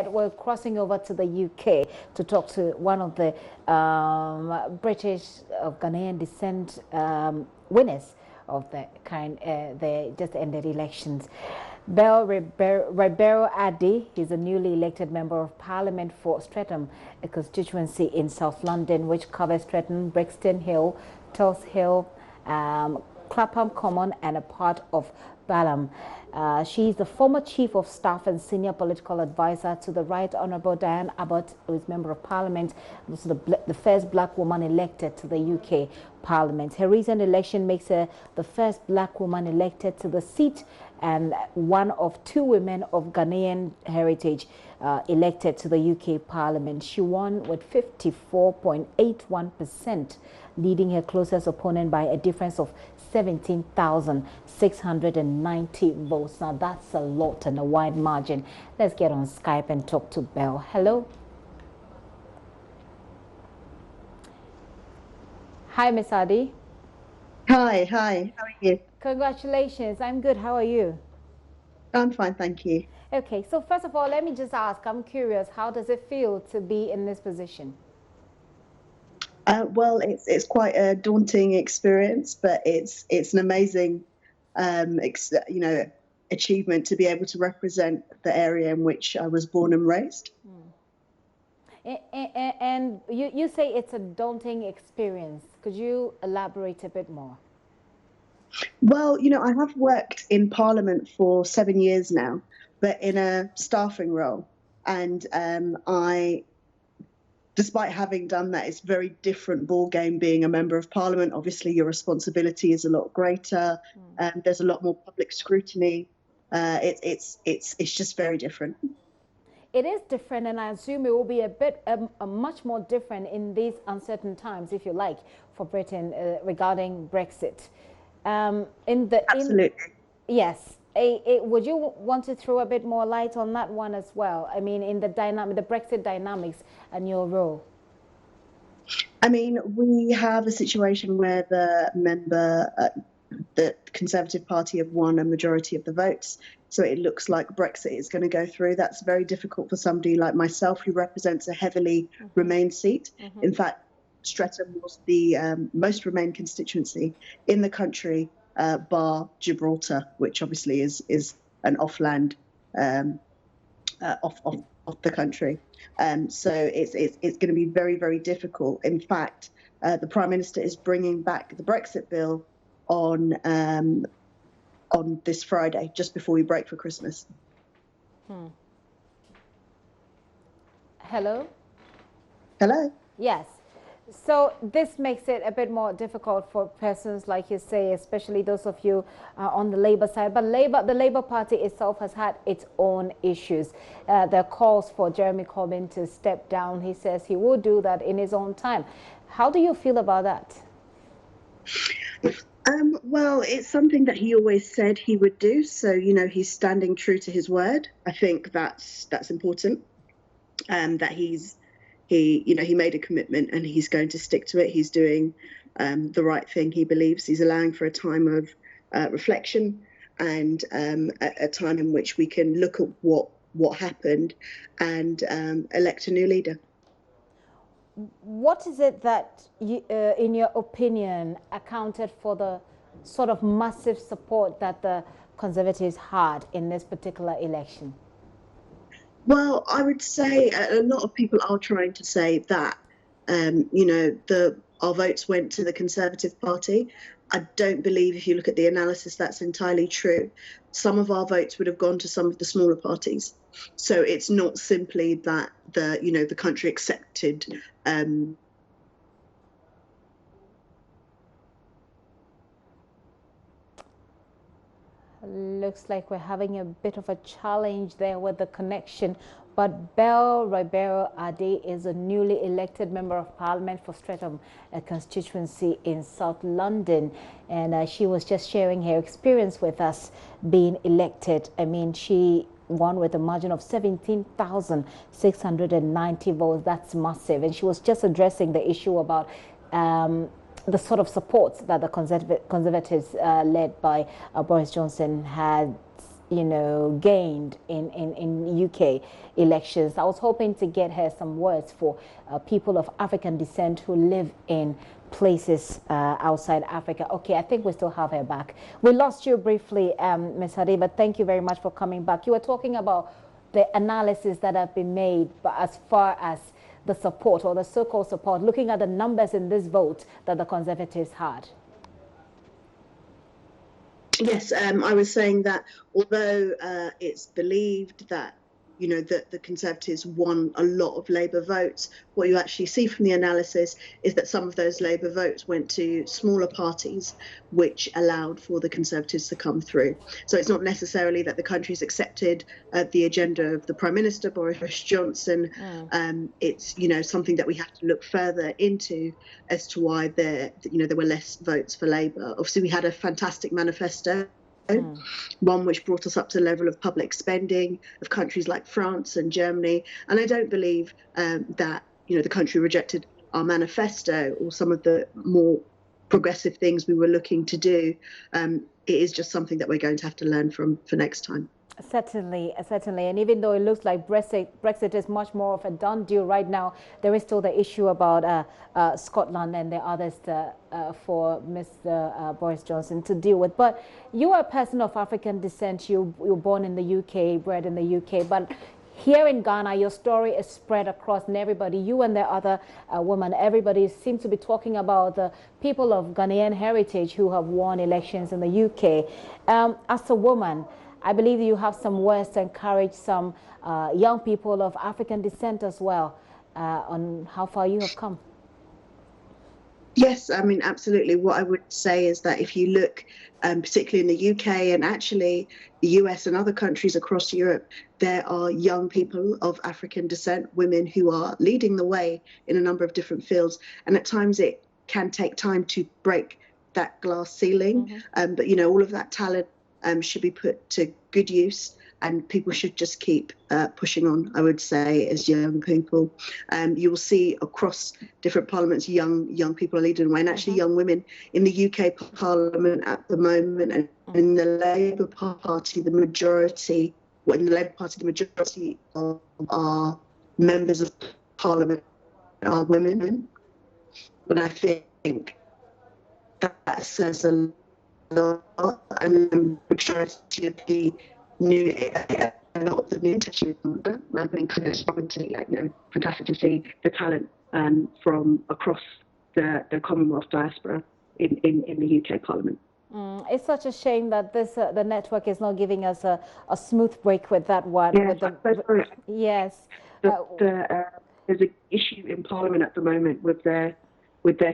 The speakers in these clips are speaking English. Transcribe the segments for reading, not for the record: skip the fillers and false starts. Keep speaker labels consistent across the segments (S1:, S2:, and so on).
S1: We're crossing over to the UK to talk to one of the British of Ghanaian descent winners of the just ended elections. Bell Ribeiro Adi is a newly elected member of Parliament for Streatham, a constituency in South London, which covers Streatham, Brixton Hill, Tulse Hill, Clapham Common, and a part of Balham. She is the former Chief of Staff and Senior Political Advisor to the Right Honourable Diane Abbott, who is Member of Parliament, also the first black woman elected to the UK Parliament. Her recent election makes her the first black woman elected to the seat and one of two women of Ghanaian heritage elected to the UK Parliament. She won with 54.81%, leading her closest opponent by a difference of 17,690 votes. Now that's a lot and a wide margin. Let's get on Skype and talk to Bell. Hello. Hi, Miss Adi.
S2: Hi, how are you?
S1: Congratulations. I'm good. How are you?
S2: I'm fine, thank you.
S1: Okay, so first of all, let me just ask, I'm curious, how does it feel to be in this position?
S2: Well, it's quite a daunting experience, but it's an amazing, achievement to be able to represent the area in which I was born and raised.
S1: And you say it's a daunting experience. Could you elaborate a bit more?
S2: Well, I have worked in Parliament for 7 years now, but in a staffing role, and despite having done that, it's a very different ball game being a member of Parliament. Obviously, your responsibility is a lot greater, and there's a lot more public scrutiny. It's just very different.
S1: It is different, and I assume it will be much more different in these uncertain times, if you like, for Britain regarding Brexit.
S2: Absolutely.
S1: Yes. Would you want to throw a bit more light on that one as well? I mean, in the Brexit dynamics and your role.
S2: I mean, we have a situation where the Conservative Party have won a majority of the votes. So it looks like Brexit is going to go through. That's very difficult for somebody like myself who represents a heavily Remain seat. In fact, Streatham was the most Remain constituency in the country, bar Gibraltar, which obviously is an offland off the country. So it's going to be very, very difficult. In fact, the Prime Minister is bringing back the Brexit bill on this Friday, just before we break for Christmas.
S1: Hello?
S2: Hello?
S1: Yes. So this makes it a bit more difficult for persons like you say, especially those of you on the Labour side. But the Labour Party itself has had its own issues. There are calls for Jeremy Corbyn to step down. He says he will do that in his own time. How do you feel about that?
S2: Well, it's something that he always said he would do. So, he's standing true to his word. I think that's important. That he made a commitment and he's going to stick to it. He's doing the right thing, he believes. He's allowing for a time of reflection and a time in which we can look at what happened and elect a new leader.
S1: What is it that, in your opinion, accounted for the sort of massive support that the Conservatives had in this particular election?
S2: Well, I would say a lot of people are trying to say that, our votes went to the Conservative Party. I don't believe, if you look at the analysis, that's entirely true. Some of our votes would have gone to some of the smaller parties. So it's not simply that the country accepted.
S1: Looks like we're having a bit of a challenge there with the connection. But Bell Ribeiro Ade is a newly elected member of Parliament for Streatham, a constituency in South London. And she was just sharing her experience with us being elected. I mean, she won with a margin of 17,690 votes. That's massive. And she was just addressing the issue about the sort of support that the Conservatives led by Boris Johnson had gained in UK elections. I was hoping to get her some words for people of African descent who live in places outside Africa. Okay, I think we still have her back. We lost you briefly, Ms. Hadi, but thank you very much for coming back. You were talking about the analysis that have been made, but as far as the support or the so-called support, looking at the numbers in this vote that the Conservatives had.
S2: Yes, I was saying that although it's believed that that the Conservatives won a lot of Labour votes, what you actually see from the analysis is that some of those Labour votes went to smaller parties, which allowed for the Conservatives to come through. So it's not necessarily that the country's accepted the agenda of the Prime Minister, Boris Johnson. It's something that we have to look further into as to why there were less votes for Labour. Obviously, we had a fantastic manifesto. One which brought us up to the level of public spending of countries like France and Germany. And I don't believe that the country rejected our manifesto or some of the more progressive things we were looking to do. It is just something that we're going to have to learn from for next time.
S1: Certainly, certainly. And even though it looks like Brexit is much more of a done deal right now, there is still the issue about Scotland and the others for Mr. Boris Johnson to deal with. But you are a person of African descent. You were born in the UK, bred in the UK. But here in Ghana, your story is spread across, and everybody, you and the other woman, everybody seems to be talking about the people of Ghanaian heritage who have won elections in the UK. As a woman, I believe you have some words to encourage some young people of African descent as well on how far you have come.
S2: Yes, I mean, absolutely. What I would say is that if you look, particularly in the UK and actually the US and other countries across Europe, there are young people of African descent, women who are leading the way in a number of different fields. And at times it can take time to break that glass ceiling. But, all of that talent should be put to good use, and people should just keep pushing on, I would say, as young people. You will see across different parliaments, young people are leading the way, and actually young women in the UK Parliament at the moment, and in the Labour Party, the majority of our members of Parliament are women. And I think that says a lot, and the majority of the new intention. I think it's obviously fantastic to see the talent from across the Commonwealth diaspora in the UK Parliament.
S1: It's such a shame that the network is not giving us a smooth break with that one.
S2: Yes, there's an issue in Parliament at the moment with their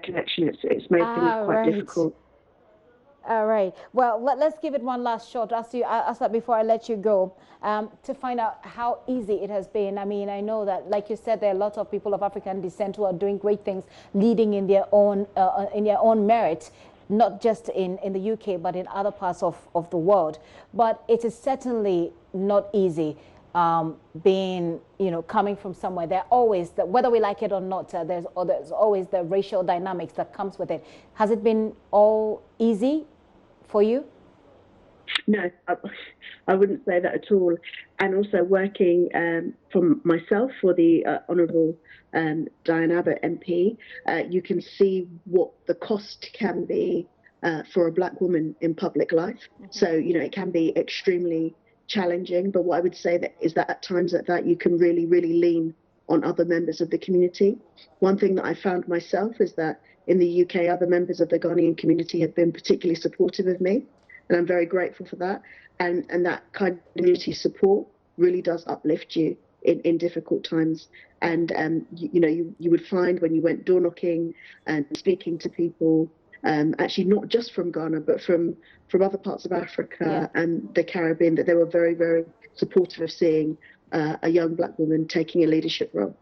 S2: connection. It's made things quite difficult.
S1: All right. Well, let's give it one last shot. Ask that before I let you go, to find out how easy it has been. I mean, I know that, like you said, there are lots of people of African descent who are doing great things, leading in their own merit, not just in the UK, but in other parts of the world. But it is certainly not easy. Being, coming from somewhere, there always, whether we like it or not, there's always the racial dynamics that comes with it. Has it been all easy for you?
S2: No, I wouldn't say that at all. And also working for myself, for the Honourable Diane Abbott MP, you can see what the cost can be for a black woman in public life. So, it can be extremely challenging, but what I would say is that at times like that you can really lean on other members of the community. One thing that I found myself is that in the UK, other members of the Ghanaian community have been particularly supportive of me, and I'm very grateful for that. And that kind of community support really does uplift you in difficult times. And you would find when you went door knocking and speaking to people, actually not just from Ghana, but from other parts of Africa and the Caribbean, that they were very supportive of seeing a young black woman taking a leadership role.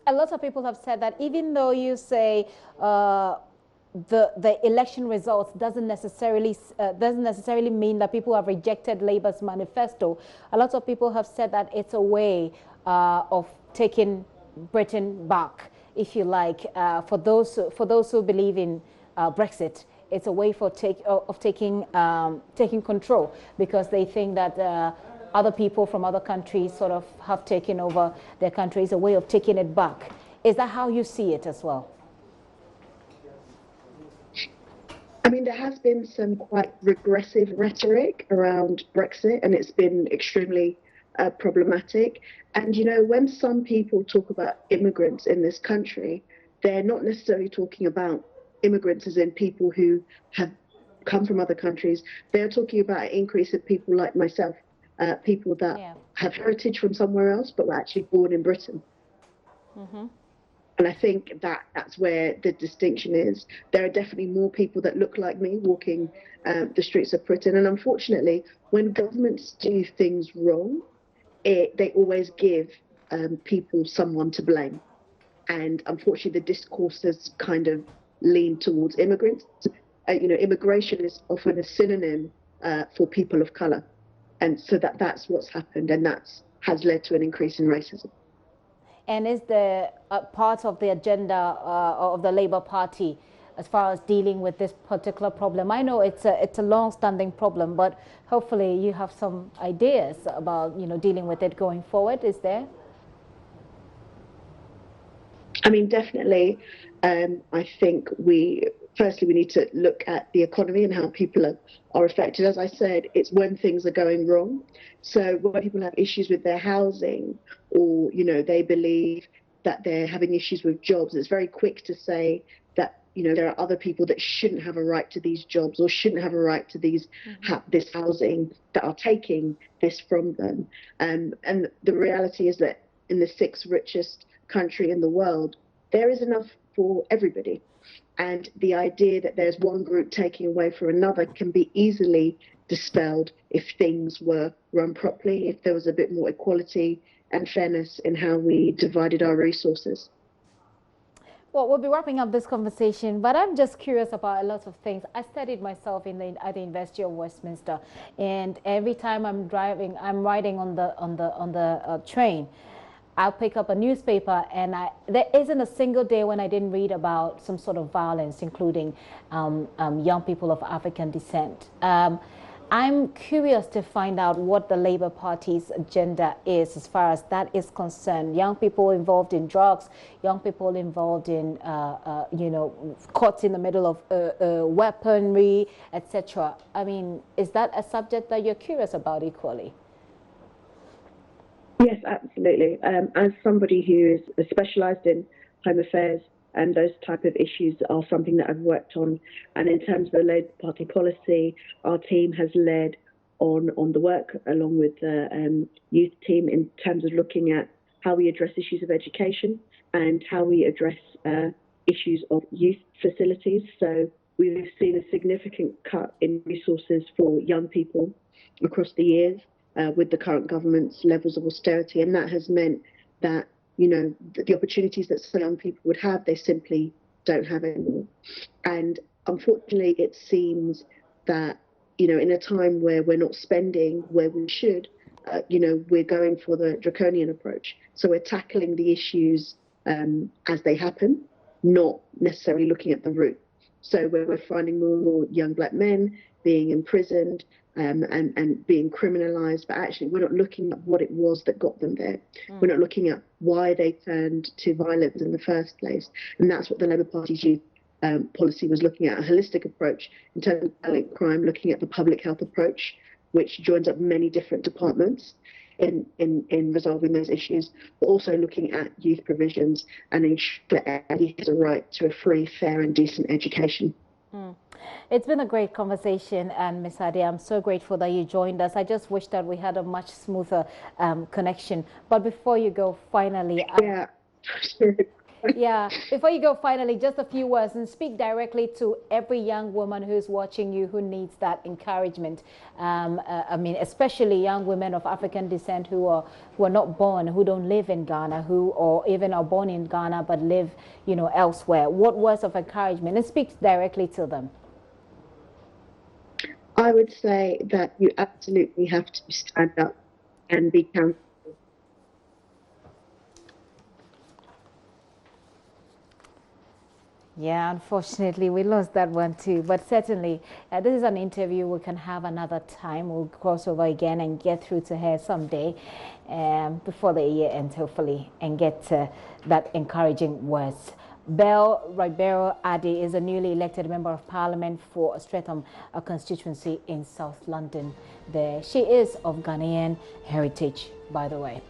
S1: A lot of people have said that even though you say the election results doesn't necessarily mean that people have rejected Labour's manifesto, a lot of people have said that it's a way of taking Britain back, if you like, for those who believe in Brexit. it's a way for taking control, because they think that other people from other countries sort of have taken over their countries, a way of taking it back. Is that how you see it as well?
S2: I mean, there has been some quite regressive rhetoric around Brexit, and it's been extremely problematic. And, you know, when some people talk about immigrants in this country, they're not necessarily talking about immigrants as in people who have come from other countries. They're talking about an increase of people like myself, people that have heritage from somewhere else, but were actually born in Britain.
S1: Mm-hmm.
S2: And I think that that's where the distinction is. There are definitely more people that look like me walking the streets of Britain. And unfortunately, when governments do things wrong, they always give people someone to blame. And unfortunately, the discourse has kind of leaned towards immigrants. You know, immigration is often a synonym for people of colour. And so that's what's happened. And that has led to an increase in racism.
S1: And is the part of the agenda of the Labour Party as far as dealing with this particular problem? I know it's a long-standing problem, but hopefully you have some ideas about, you know, dealing with it going forward. Is there?
S2: I mean, definitely. I think firstly we need to look at the economy and how people are affected. As I said, it's when things are going wrong. So when people have issues with their housing, or, you know, they believe that they're having issues with jobs, it's very quick to say that, you know, there are other people that shouldn't have a right to these jobs or shouldn't have a right to these this housing, that are taking this from them. And the reality is that in the sixth richest country in the world, there is enough for everybody. And the idea that there's one group taking away from another can be easily dispelled if things were run properly, if there was a bit more equality and fairness in how we divided our resources.
S1: Well, we'll be wrapping up this conversation, but I'm just curious about a lot of things. I studied myself at the University of Westminster, and every time I'm riding on the train, I'll pick up a newspaper, and there isn't a single day when I didn't read about some sort of violence, including young people of African descent. I'm curious to find out what the Labour Party's agenda is as far as that is concerned. Young people involved in drugs, young people involved in, you know, caught in the middle of weaponry, etc. I mean, is that a subject that you're curious about equally?
S2: Yes, absolutely. As somebody who is specialised in home affairs, and those type of issues are something that I've worked on. And in terms of the Labour Party policy, our team has led on the work along with the youth team in terms of looking at how we address issues of education and how we address issues of youth facilities. So we've seen a significant cut in resources for young people across the years. With the current government's levels of austerity, and that has meant that, you know, the opportunities that some young people would have, they simply don't have anymore. And unfortunately, it seems that, you know, in a time where we're not spending where we should, you know, we're going for the draconian approach. So we're tackling the issues as they happen, not necessarily looking at the root. So where we're finding more and more young black men being imprisoned, and being criminalised, but actually we're not looking at what it was that got them there. We're not looking at why they turned to violence in the first place. And that's what the Labour Party's youth policy was looking at, a holistic approach in terms of violent crime, looking at the public health approach, which joins up many different departments in resolving those issues, but also looking at youth provisions and ensuring that everybody has a right to a free, fair and decent education.
S1: It's been a great conversation, and Ms. Ade, I'm so grateful that you joined us. I just wish that we had a much smoother connection. But before you go, finally... before you go, finally, just a few words and speak directly to every young woman who's watching you who needs that encouragement. I mean, especially young women of African descent who are not born, who don't live in Ghana, or even are born in Ghana but live, you know, elsewhere. What words of encouragement? And speak directly to them.
S2: I would say that you absolutely have to stand up and be counted.
S1: Yeah, unfortunately, we lost that one too. But certainly, this is an interview we can have another time. We'll cross over again and get through to her someday before the year ends, hopefully, and get that encouraging words. Belle Ribeiro Adi is a newly elected member of Parliament for Streatham, a constituency in South London. She is of Ghanaian heritage, by the way.